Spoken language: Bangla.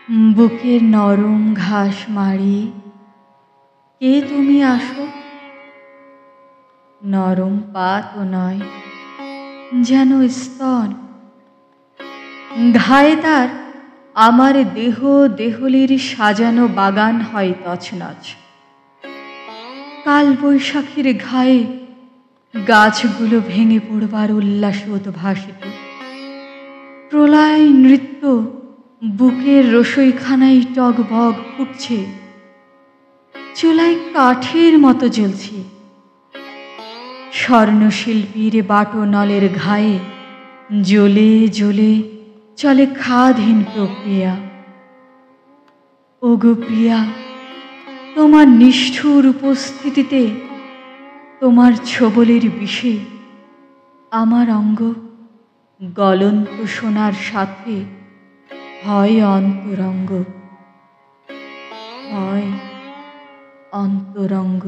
বুকের নরম ঘাস মাড়িয়ে কে তুমি আসো, নরম পাতও নয়, যেন স্তন। ঘায়ে তার আমার দেহ দেহলির সাজানো বাগান হয় তছনছ। কাল বৈশাখীর ঘায়ে গাছগুলো ভেঙে পড়বার উল্লাস উদ্ভাসিত। প্রলয় নৃত্য বুকের রসইখানায় টগবগ ফুটছে, চুলায় কাঠের মতো জ্বলছে। স্বর্ণশিল্পীর বাটনলের ঘায়ে জ্বলে জ্বলে চলে খাদহীন প্রক্রিয়া। ওগো প্রিয়া, তোমার নিষ্ঠুর উপস্থিতিতে, তোমার ছোবলের বিষে আমার অঙ্গ গলন্ত সোনার সাথে হয় অন্তরঙ্গ, হয় অন্তরঙ্গ।